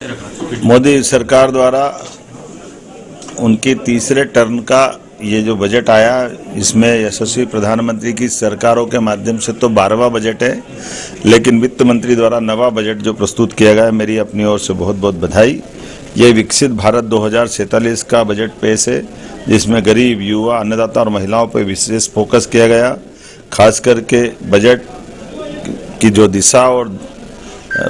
मोदी सरकार द्वारा उनकी तीसरे टर्म का ये जो बजट आया, इसमें यशस्वी प्रधानमंत्री की सरकारों के माध्यम से तो 12वां बजट है, लेकिन वित्त मंत्री द्वारा नवा बजट जो प्रस्तुत किया गया है, मेरी अपनी ओर से बहुत बहुत बधाई। ये विकसित भारत 2047 का बजट पेश है, जिसमें गरीब, युवा, अन्नदाता और महिलाओं पर विशेष फोकस किया गया। खास करके बजट की जो दिशा और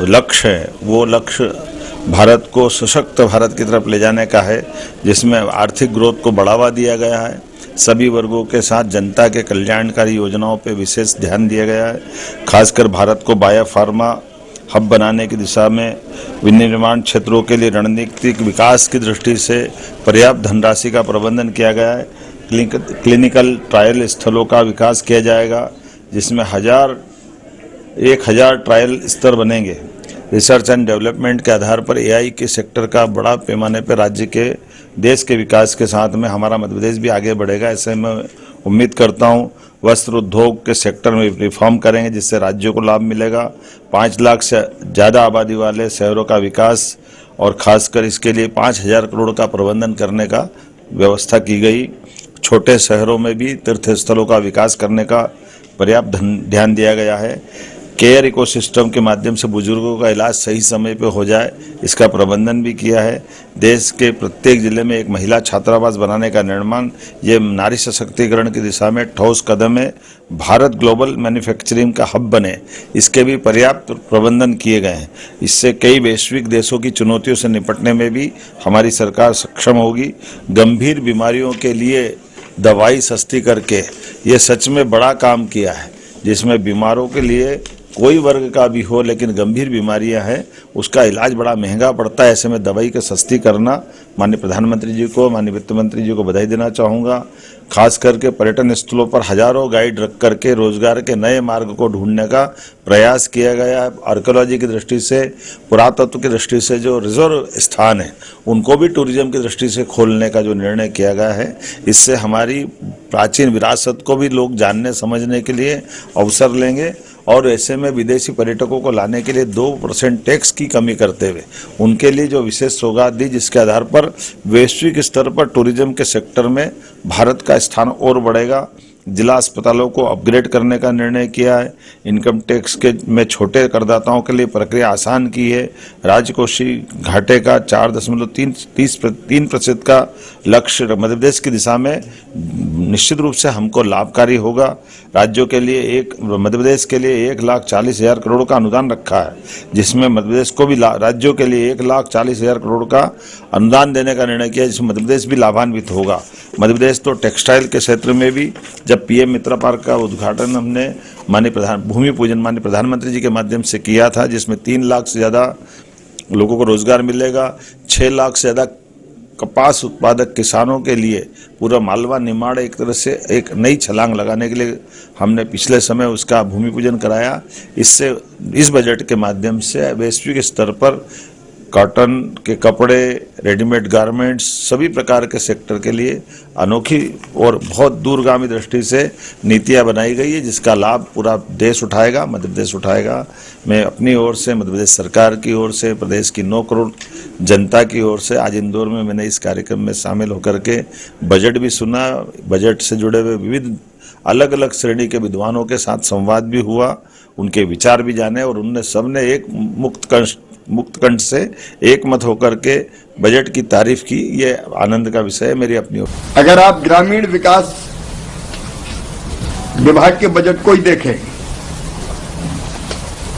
लक्ष्य है, वो लक्ष्य भारत को सशक्त भारत की तरफ ले जाने का है, जिसमें आर्थिक ग्रोथ को बढ़ावा दिया गया है। सभी वर्गों के साथ जनता के कल्याणकारी योजनाओं पर विशेष ध्यान दिया गया है। खासकर भारत को बायोफार्मा हब बनाने की दिशा में विनिर्माण क्षेत्रों के लिए रणनीतिक विकास की दृष्टि से पर्याप्त धनराशि का प्रबंधन किया गया है। क्लिनिकल ट्रायल स्थलों का विकास किया जाएगा, जिसमें 1000 ट्रायल स्तर बनेंगे। रिसर्च एंड डेवलपमेंट के आधार पर एआई के सेक्टर का बड़ा पैमाने पर राज्य के देश के विकास के साथ में हमारा मध्य प्रदेश भी आगे बढ़ेगा, ऐसे मैं उम्मीद करता हूँ। वस्त्र उद्योग के सेक्टर में रिफॉर्म करेंगे, जिससे राज्यों को लाभ मिलेगा। 5 लाख से ज़्यादा आबादी वाले शहरों का विकास और खासकर इसके लिए 5000 करोड़ का प्रबंधन करने का व्यवस्था की गई। छोटे शहरों में भी तीर्थ स्थलों का विकास करने का पर्याप्त ध्यान दिया गया है। केयर इकोसिस्टम के माध्यम से बुजुर्गों का इलाज सही समय पर हो जाए, इसका प्रबंधन भी किया है। देश के प्रत्येक जिले में एक महिला छात्रावास बनाने का निर्माण, ये नारी सशक्तिकरण की दिशा में ठोस कदम है। भारत ग्लोबल मैन्युफैक्चरिंग का हब बने, इसके भी पर्याप्त प्रबंधन किए गए हैं। इससे कई वैश्विक देशों की चुनौतियों से निपटने में भी हमारी सरकार सक्षम होगी। गंभीर बीमारियों के लिए दवाई सस्ती करके ये सच में बड़ा काम किया है, जिसमें बीमारों के लिए कोई वर्ग का भी हो, लेकिन गंभीर बीमारियां हैं, उसका इलाज बड़ा महंगा पड़ता है। ऐसे में दवाई का सस्ती करना, माननीय प्रधानमंत्री जी को, माननीय वित्त मंत्री जी को बधाई देना चाहूँगा। खास करके पर्यटन स्थलों पर हजारों गाइड रख करके रोजगार के नए मार्ग को ढूंढने का प्रयास किया गया है। आर्कियोलॉजी की दृष्टि से, पुरातत्व की दृष्टि से जो रिजर्व स्थान है, उनको भी टूरिज्म की दृष्टि से खोलने का जो निर्णय किया गया है, इससे हमारी प्राचीन विरासत को भी लोग जानने समझने के लिए अवसर लेंगे। और ऐसे में विदेशी पर्यटकों को लाने के लिए 2% टैक्स की कमी करते हुए उनके लिए जो विशेष सौगात दी, जिसके आधार पर वैश्विक स्तर पर टूरिज्म के सेक्टर में भारत का स्थान और बढ़ेगा। जिला अस्पतालों को अपग्रेड करने का निर्णय किया है। इनकम टैक्स के में छोटे करदाताओं के लिए प्रक्रिया आसान की है। राजकोषीय घाटे का 4.3% का लक्ष्य मध्य प्रदेश की दिशा में निश्चित रूप से हमको लाभकारी होगा। राज्यों के लिए मध्य प्रदेश के लिए 1,40,000 करोड़ का अनुदान रखा है, जिसमें मध्य प्रदेश को भी राज्यों के लिए 1,40,000 करोड़ का अनुदान देने का निर्णय किया, जिसमें मध्य प्रदेश भी लाभान्वित होगा। मध्य प्रदेश तो टेक्सटाइल के क्षेत्र में भी, जब पीएम मित्र पार्क का उद्घाटन हमने भूमि पूजन माननीय प्रधानमंत्री जी के माध्यम से किया था, जिसमें 3 लाख से ज़्यादा लोगों को रोजगार मिलेगा। 6 लाख से ज़्यादा कपास उत्पादक किसानों के लिए पूरा मालवा निमाड़ एक तरह से एक नई छलांग लगाने के लिए हमने पिछले समय उसका भूमि पूजन कराया। इससे इस बजट के माध्यम से वैश्विक स्तर पर कॉटन के कपड़े, रेडीमेड गारमेंट्स, सभी प्रकार के सेक्टर के लिए अनोखी और बहुत दूरगामी दृष्टि से नीतियां बनाई गई है, जिसका लाभ पूरा देश उठाएगा, मध्य प्रदेश उठाएगा। मैं अपनी ओर से, मध्य प्रदेश सरकार की ओर से, प्रदेश की 9 करोड़ जनता की ओर से आज इंदौर में मैंने इस कार्यक्रम में शामिल होकर के बजट भी सुना। बजट से जुड़े हुए विविध अलग अलग श्रेणी के विद्वानों के साथ संवाद भी हुआ, उनके विचार भी जाने, और उनने सबने एक मुक्त कंठ से एक मत होकर के बजट की तारीफ की। ये आनंद का विषय है मेरी अपनी ओर। अगर आप ग्रामीण विकास विभाग के बजट को ही देखें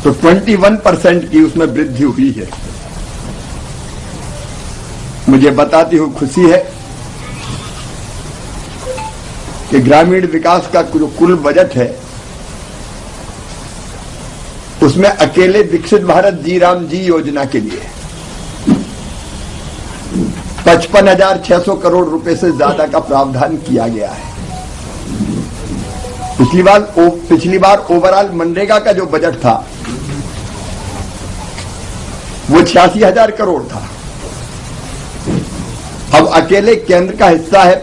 तो 21% की उसमें वृद्धि हुई है। मुझे बताती हुई खुशी है कि ग्रामीण विकास का जो कुल बजट है, उसमें अकेले विकसित भारत जी राम जी योजना के लिए 55,600 करोड़ रुपए से ज्यादा का प्रावधान किया गया है। पिछली बार ओवरऑल मनरेगा का जो बजट था वो 86,000 करोड़ था। अब अकेले केंद्र का हिस्सा है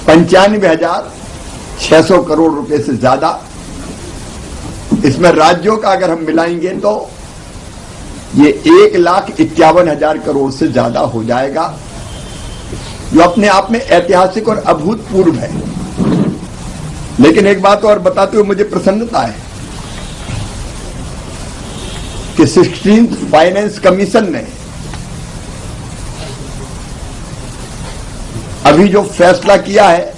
95,600 करोड़ रुपए से ज्यादा। इसमें राज्यों का अगर हम मिलाएंगे तो ये 1,51,000 करोड़ से ज्यादा हो जाएगा, जो अपने आप में ऐतिहासिक और अभूतपूर्व है। लेकिन एक बात और बताते हुए मुझे प्रसन्नता है कि 16th फाइनेंस कमीशन ने अभी जो फैसला किया है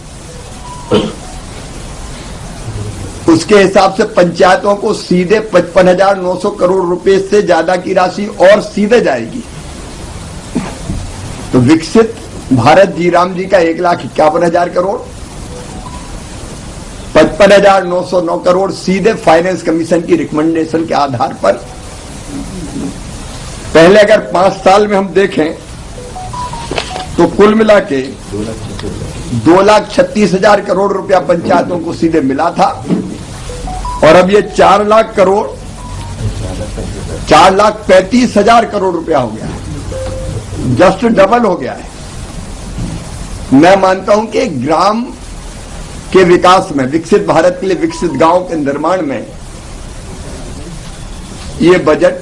उसके हिसाब से पंचायतों को सीधे 55,900 करोड़ रुपए से ज्यादा की राशि और सीधे जाएगी। तो विकसित भारत जी राम जी का 1,51,000 करोड़, 55,909 करोड़ सीधे फाइनेंस कमीशन की रिकमेंडेशन के आधार पर। पहले अगर 5 साल में हम देखें तो कुल मिला के 2,36,000 करोड़ रुपया पंचायतों को सीधे मिला था, और अब ये 4 लाख करोड़ 4,35,000 करोड़ रुपया हो गया है, जस्ट डबल हो गया है। मैं मानता हूं कि ग्राम के विकास में, विकसित भारत के लिए विकसित गांव के निर्माण में ये बजट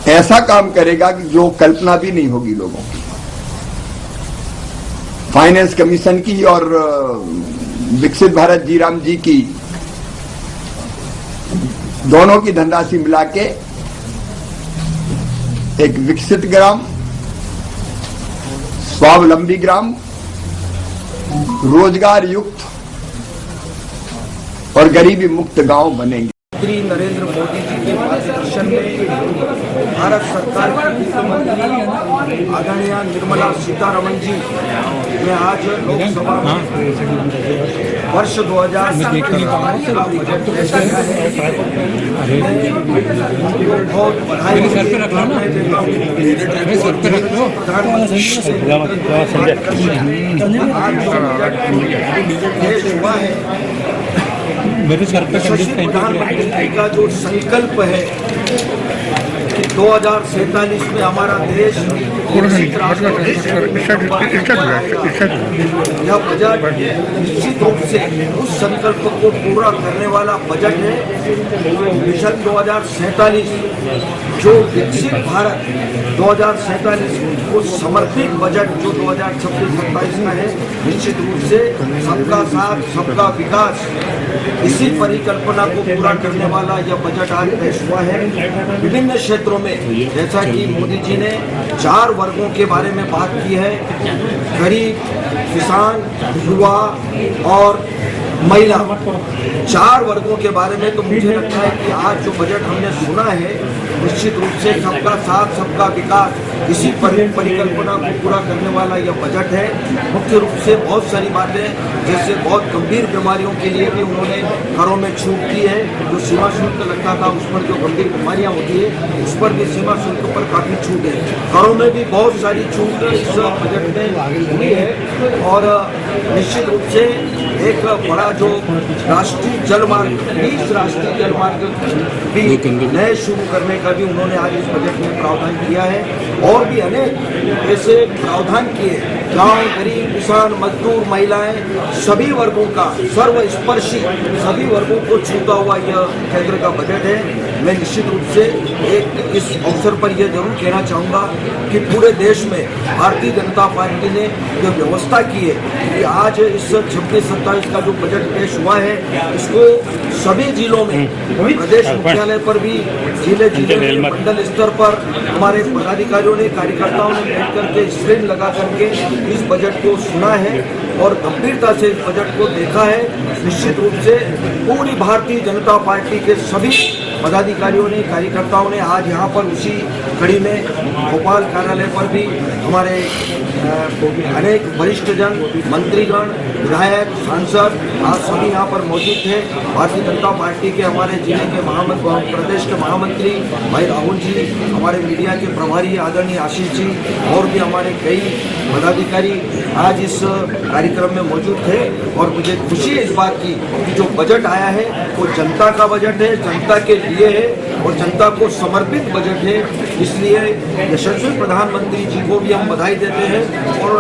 ऐसा काम करेगा कि जो कल्पना भी नहीं होगी लोगों की। फाइनेंस कमीशन की और विकसित भारत जी राम जी की दोनों की धनराशि मिला के एक विकसित ग्राम, स्वावलंबी ग्राम, रोजगार युक्त और गरीबी मुक्त गांव बनेंगे। श्री नरेंद्र मोदी जी के मार्गदर्शन में भारत सरकार की वित्त मंत्री आदरणीय निर्मला सीतारमण जी ने आज लोकसभा में वर्ष 2017 का बजट पेश किया है। बहुत बधाई देता हूं। प्रधानमंत्री से आज जो बजट पेश हुआ है, यशस्वी प्रधानमंत्री का जो संकल्प है कि 2047 में हमारा देश विकसित राष्ट्र यह बजट निश्चित रूप से उस संकल्प को पूरा करने वाला बजट है। मिशन 2047 जो विकसित भारत 2047 को समर्पित बजट जो 2026-27 का है, निश्चित रूप से सबका साथ सबका विकास इसी परिकल्पना को पूरा करने वाला यह बजट आज पेश हुआ है। विभिन्न क्षेत्रों में जैसा कि मोदी जी ने 4 वर्गों के बारे में बात की है, गरीब, किसान, युवा और महिला, 4 वर्गों के बारे में। तो मुझे लगता है कि आज जो बजट हमने सुना है, निश्चित रूप से सबका साथ सबका विकास इसी परिकल्पना को पूरा करने वाला यह बजट है। मुख्य रूप से बहुत सारी बातें, जैसे बहुत गंभीर बीमारियों के लिए भी उन्होंने घरों में छूट दी है। जो सीमा शुल्क लगता था उस पर, जो गंभीर बीमारियां होती है उस पर भी सीमा शुल्क पर काफ़ी छूट है। घरों में भी बहुत सारी छूट इस बजट में हुई है। और निश्चित रूप से एक बड़ा जो राष्ट्रीय जलमार्ग, 20 राष्ट्रीय जलमार्ग भी नए शुरू करने का भी उन्होंने आज इस बजट में प्रावधान किया है। और भी अनेक ऐसे प्रावधान किए, गांव, गरीब, किसान, मजदूर, महिलाएं, सभी वर्गों का सर्वस्पर्शी सभी वर्गों को छूता हुआ यह केंद्र का बजट है। मैं निश्चित रूप से एक इस अवसर पर यह जरूर कहना चाहूँगा कि पूरे देश में भारतीय जनता पार्टी ने यह व्यवस्था की है कि आज इस 26-27 का जो बजट पेश हुआ है, इसको सभी जिलों में, प्रदेश मुख्यालय पर भी, जिले में, मंडल स्तर पर हमारे पदाधिकारियों ने, कार्यकर्ताओं ने बैठ करके स्क्रीन लगा करके इस बजट को सुना है और गंभीरता से इस बजट को देखा है। निश्चित रूप से पूरी भारतीय जनता पार्टी के सभी पदाधिकारियों ने, कार्यकर्ताओं ने आज यहाँ पर उसी कड़ी में भोपाल कार्यालय पर भी हमारे अनेक वरिष्ठ जन, मंत्रीगण, विधायक, सांसद आज सभी यहाँ पर मौजूद थे। भारतीय जनता पार्टी के हमारे जिले के प्रदेश के महामंत्री भाई राहुल जी, हमारे मीडिया के प्रभारी आदरणीय आशीष जी और भी हमारे कई पदाधिकारी आज इस कार्यक्रम में मौजूद थे। और मुझे खुशी है इस बात की कि जो बजट आया है वो जनता का बजट है, जनता के लिए है और जनता को समर्पित बजट है। इसलिए यशस्वी प्रधानमंत्री जी को भी हम बधाई देते हैं और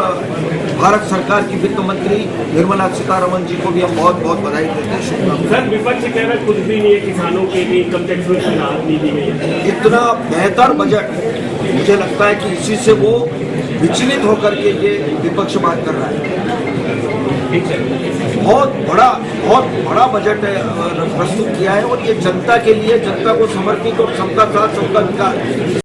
भारत सरकार की वित्त मंत्री निर्मला सीतारमण जी को भी हम बहुत बहुत बधाई देते हैं, शुभकामनाएं। सर विपक्ष कह रहा है कुछ भी नहीं है, किसानों के लिए इनकम टैक्स में कोई राहत नहीं दी गई है। इतना बेहतर बजट, मुझे लगता है कि इसी से वो विचलित होकर के ये विपक्ष बात कर रहा है। बहुत बड़ा बजट प्रस्तुत किया है और ये जनता के लिए, जनता को समर्पित और सबका साथ सबका विकास,